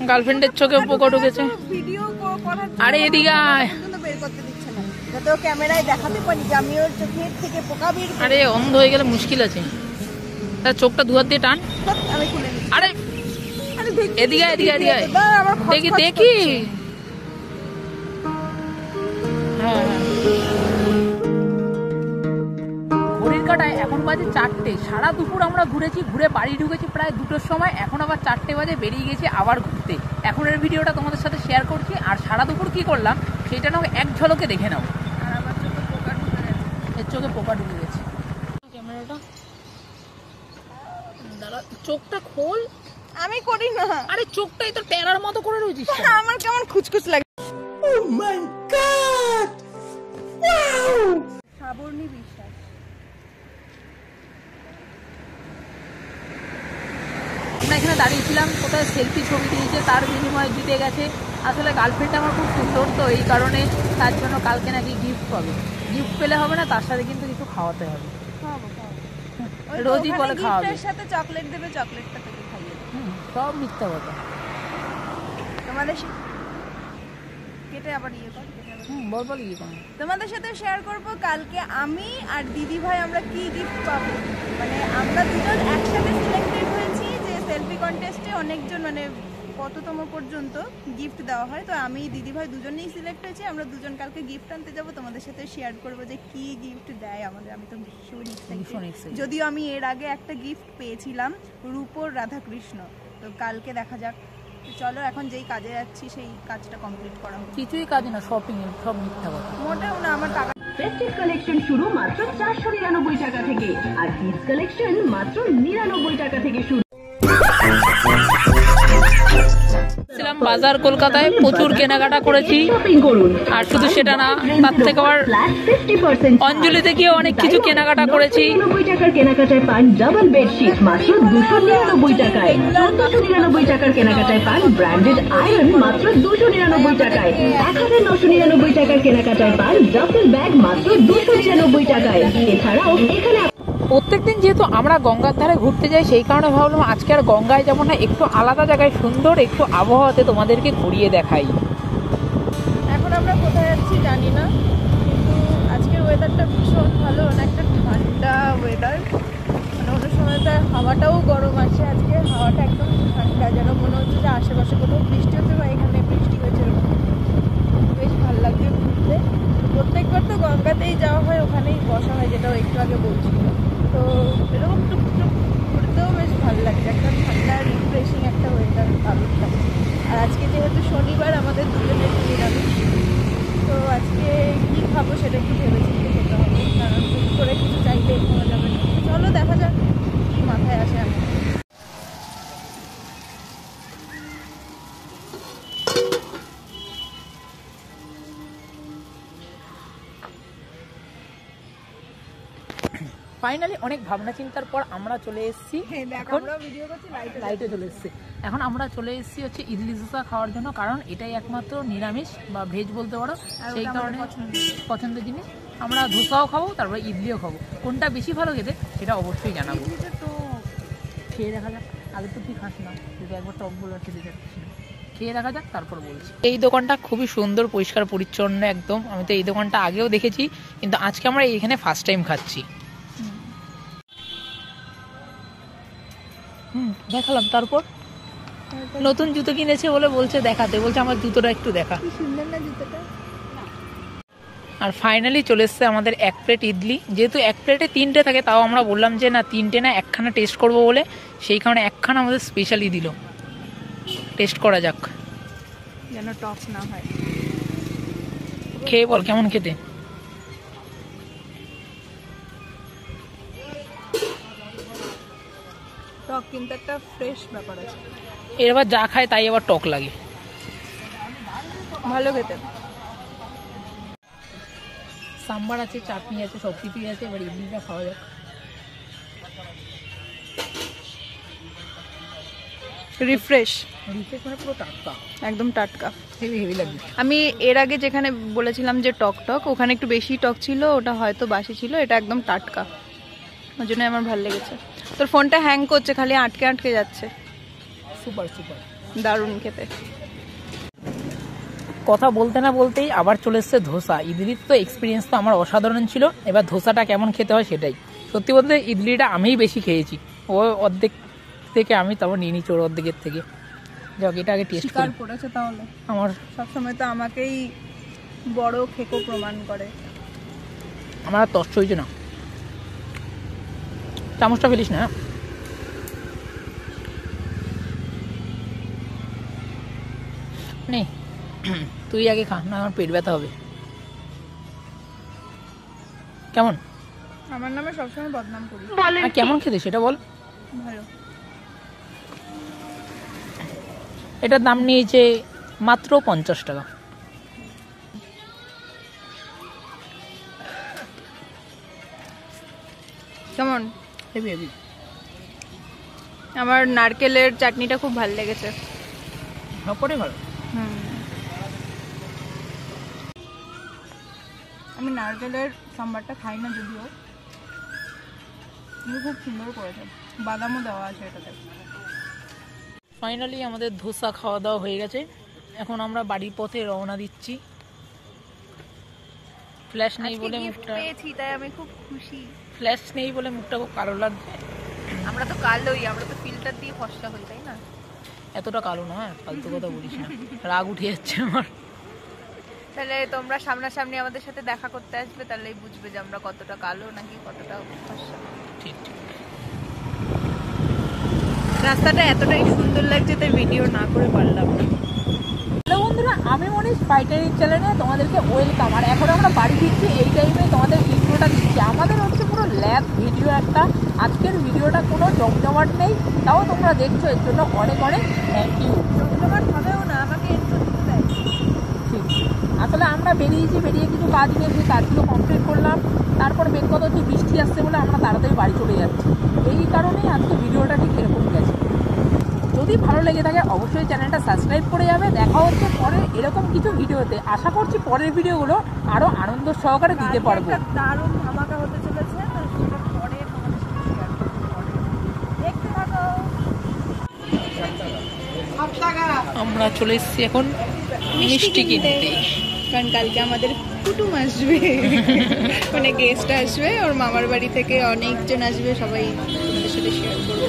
গার্লফ্রেন্ডের চোখে পোকা ঢুকেছে। আরে এদিকে আয়। আরে অন্ধ হয়ে গেলে মুশকিল আছে, তার চোখটা দুহাত দিয়ে টান। আরে এদিকে এদিকে এদিকে দেখি দেখি। হ্যাঁ ঘড়ির কাঁটায় এখন বাজে 4টে। সারা দুপুর আমরা ঘুরেছি, ঘুরে বাড়ি ঢুকেছি প্রায় 2টোর সময়। এখন আবার 4টে বাজে, বেরিয়ে গেছি আবার ঘুরতে। এখন এর ভিডিওটা তোমাদের সাথে শেয়ার করছি। আর সারা দুপুর কি করলাম সেটা নাও এক ঝলকে দেখে নাও। আর আমার চোখে পোকা ঢুকে গেছে, এর চোখে পোকা ঢুকে গেছে। ক্যামেরাটা দাঁড়া, চোখটা খোল। আমি করি না। আরে চোখটাই তো টেরার মতো করে রয়েছিস। আমার কেমন খুচখুচ লাগে। ও মাই গড, ওয়াও। সাবর্ণী বিশ্বাস। আমরা এখানে দাঁড়িয়েছিলাম, কোথায় সেলফি ছবি দিয়েছে, তার বিনিময়ে জিতে গেছে। আসলে গার্লফ্রেন্ড আমার খুব সুন্দর তো এই কারণে, তার জন্য কালকে নাকি গিফট পাবে। গিফট পেলে হবে না, তার সাথে কিন্তু কিছু খাওয়াতে হবে। রোজই বলে খাওয়াবে, সাথে চকলেট দেবে, চকলেটটা থেকে খাইয়ে দেবে। সব মিথ্যা কথা। তোমাদের কেটে আবার ইয়ে কর, বল বল ইয়ে কর। তোমাদের সাথে শেয়ার করব কালকে আমি আর দিদি ভাই আমরা কি গিফট পাবো। মানে আমরা দুজন একসাথে সিলেক্টেড হয়েছি যে সেলফি কন্টেস্টে অনেকজন মানে কততম পর্যন্ত গিফট দেওয়া হয়, তো আমি দিদি ভাই দুজনেই সিলেক্ট হয়েছি। আমরা দুজন কালকে গিফট আনতে যাব, তোমাদের সাথে শেয়ার করব যে কি গিফট দেয় আমাদের। আমি তো ভীষণ এক্সাইটেড, যদিও আমি এর আগে একটা গিফট পেয়েছিলাম রূপোর রাধাকৃষ্ণ। তো কালকে দেখা যাক। চলো এখন যেই কাজে যাচ্ছি সেই কাজটা কমপ্লিট করা হবে। কিছুই কাজ না, শপিং এর সব মিথ্যা কথা। মোটেও না, আমার টাকা। ফেস্টিভ কালেকশন শুরু মাত্র 499 টাকা থেকে, আর কিডস কালেকশন মাত্র 99 টাকা থেকে শুরু। বাজার কলকাতায় প্রচুর কেনাকাটা করেছি। আর শুধু সেটা না, তার থেকে আবার অঞ্জলিতে গিয়ে অনেক কিছু কেনাকাটা করেছি। 99 টাকার কেনাকাটায় পান ডাবল বেডশিট মাত্র 299 টাকায়। 1499 টাকার কেনাকাটায় পান ব্র্যান্ডেড আয়রন মাত্র 299 টাকায়। 1999 টাকার কেনাকাটায় পান ডাবল ব্যাগ মাত্র 299 টাকায়। এছাড়াও এখানে প্রত্যেকদিন যেহেতু আমরা গঙ্গার ধারে ঘুরতে যাই, সেই কারণে ভাবলাম আজকে আর গঙ্গায় যাবো না, একটু আলাদা জায়গায় সুন্দর একটু আবহাওয়াতে তোমাদেরকে ঘুরিয়ে দেখাই। এখন আমরা কোথায় যাচ্ছি জানি না, কিন্তু আজকের ওয়েদারটা ভীষণ ভালো, অনেকটা ঠান্ডা ওয়েদার। মানে অন্য সময় তো হাওয়াটাও গরম আছে, আজকে হাওয়াটা একদম ঠান্ডা, যেন মনে হচ্ছে যে আশেপাশে কোথাও বৃষ্টি হচ্ছে বা এখানে বৃষ্টি হয়েছে এরকম। বেশ ভালো লাগছে ঘুরতে। প্রত্যেকবার তো গঙ্গাতেই যাওয়া হয়, ওখানেই বসা হয়, যেটাও একটু আগে বলছিল। তো এরকম টুকটুক ঘুরতেও বেশ ভালো লাগছে, একটা ঠান্ডা রিফ্রেশিং একটা ওয়েদার ভালো লাগে। আর আজকে যেহেতু শনিবার, আমাদের দুজনের নিরামিষ, তো আজকে কী খাবো সেটা একটু ভেবেচিন্তে খেতে হবে, কারণ হুট করে কিছু চাইলে খাওয়া যাবে না। চলো দেখা যাক কী মাথায় আসে আমার। ফাইনালি অনেক ভাবনা চিন্তার পর আমরা চলে এসেছি, লাইটে চলে এসেছি। এখন আমরা চলে এসেছি হচ্ছে ইডলি ধোসা খাওয়ার জন্য, কারণ এটাই একমাত্র নিরামিষ বা ভেজ বলতে পারো, সেই কারণে পছন্দের জিনিস। আমরা ধোসাও খাবো, তারপরে ইডলিও খাবো। কোনটা বেশি ভালো খেতে সেটা অবশ্যই জানাবো। খেয়ে দেখা যাক। আগে তো তুই খাস না, তুই একবার টক বলে খেতে যাচ্ছি, খেয়ে দেখা যাক তারপর বলছি। এই দোকানটা খুবই সুন্দর, পরিষ্কার পরিচ্ছন্ন একদম। আমি তো এই দোকানটা আগেও দেখেছি, কিন্তু আজকে আমরা এইখানে ফার্স্ট টাইম খাচ্ছি। দেখালাম, তারপর নতুন জুতো কিনেছে বলে বলছে দেখাতে, বলছে আমার জুতোটা একটু দেখা। সুন্দর না জুতোটা? আর ফাইনালি চলে এসছে আমাদের 1 প্লেট ইডলি। যেহেতু 1 প্লেটে 3টে থাকে, তাও আমরা বললাম যে না 3টে না, একখানা টেস্ট করব বলে, সেই কারণে একখানা আমাদের স্পেশালি দিল। টেস্ট করা যাক, যেন টক না হয়। খেয়ে বল কেমন খেতে। টক, কিন্তু একটা ফ্রেশ ব্যাপার আছে। এর আবার যা খায় তাই আবার টক লাগে, ভালো খেতে। সাম্বার আছে, চাটনি আছে, সব কিছুই আছে। এবার ইডলিটা খাওয়া যাক। রিফ্রেশ মানে পুরো টাটকা, একদম টাটকা, হেভি হেভি লাগবে। আমি এর আগে যেখানে বলেছিলাম যে টক টক, ওখানে একটু বেশি টক ছিল, ওটা হয়তো বাসি ছিল, এটা একদম টাটকা। ওই জন্য আমার ভালো লেগেছে। তোর ফোনটা হ্যাং করছে, খালি আটকে আটকে যাচ্ছে। সুপার সুপার, দারুণ খেতে। কথা বলতে না বলতেই আবার চলে এসছে ধোসা। ইডলির তো এক্সপিরিয়েন্স তো আমার অসাধারণ ছিল, এবার ধোসাটা কেমন খেতে হয় সেটাই। সত্যি বলতে ইডলিটা আমিই বেশি খেয়েছি, ও অর্ধেক থেকে আমি তারপর নিয়ে নিচ্ছি ওর অর্ধেকের থেকে। যাক, এটা আগে টেস্ট স্বীকার করি। করেছে তাহলে, আমার সবসময় তো আমাকেই বড় খেকো প্রমাণ করে। আমার আর তষ্ট হয়েছে না, চামচটা ফেলিস না। নে তুই আগে খা, না আমার পেট ব্যথা হবে। কেমন? আমার নামে সবসময় বদনাম করি। আর কেমন খেতে সেটা বল। ভালো। এটার দাম নিয়েছে মাত্র 50 টাকা। কেমন? Heavy heavy. আমার নারকেলের চাটনিটা খুব ভালো লেগেছে। সবকটাই ভালো। আমি নারকেলের সাম্বারটা খাই না যদিও, কিন্তু খুব সুন্দর করেছে, বাদামও দেওয়া আছে এটাতে। ফাইনালি আমাদের ধোসা খাওয়া দাওয়া হয়ে গেছে, এখন আমরা বাড়ির পথে রওনা দিচ্ছি। ফ্ল্যাশ নেই বলে মুখটা, তাই আমি খুব খুশি। ফ্ল্যাশ নেই বলে মুখটা খুব কালো লাগছে। আমরা তো কালোই, আমরা তো ফিল্টার দিয়ে ফর্সা হই, তাই না? এতটা কালো না, ফালতু কথা বলিস না, রাগ উঠে যাচ্ছে আমার। তাহলে তোমরা সামনাসামনি আমাদের সাথে দেখা করতে আসবে, তাহলেই বুঝবে যে আমরা কতটা কালো নাকি কতটা ফর্সা। ঠিক ঠিক। রাস্তাটা এতটাই সুন্দর লাগছে তাই ভিডিও না করে পারলাম না। হ্যালো বন্ধুরা, আমি মনীষ ফাইটারি চ্যানেলে তোমাদেরকে ওয়েলকাম। আর এখন আমরা বাড়ি ফিরছি, এই টাইমে তোমাদের ভিডিওটা দিচ্ছি। আমাদের হচ্ছে পুরো ল্যাব ভিডিও একটা। আজকের ভিডিওটা কোনো জমজমাট নেই, তাও তোমরা দেখছো, এর জন্য অনেক অনেক থ্যাংক ইউ। জমজমাট হবেও না, আমাকে ইন্ট্রো দিতে দেয়। ঠিক, আসলে আমরা বেরিয়েছি, বেরিয়ে কিছু কাজ নিয়ে সেই কাজগুলো কমপ্লিট করলাম। তারপর মেন কথা হচ্ছে বৃষ্টি আসছে বলে আমরা তাড়াতাড়ি বাড়ি চলে যাচ্ছি। এই কারণেই আজকে ভিডিওটা ঠিক এরকম গেছে। যদি ভালো লেগে থাকে অবশ্যই চ্যানেলটা সাবস্ক্রাইব করে যাবে। দেখা হচ্ছে পরে এরকম কিছু ভিডিওতে। আশা করছি পরের ভিডিওগুলো আরও আনন্দ সহকারে দিতে পারবো। দারুণ ধামাকা হতে চলেছে, সেটা পরে তোমাদের সাথে শেয়ার করব। দেখতে থাকো। আমরা চলে এসেছি এখন মিষ্টি কিনতে, কারণ কালকে আমাদের কুটুম আসবে, মানে গেস্ট আসবে, ওর মামার বাড়ি থেকে অনেকজন আসবে, সবাই তোমাদের সাথে শেয়ার করবো।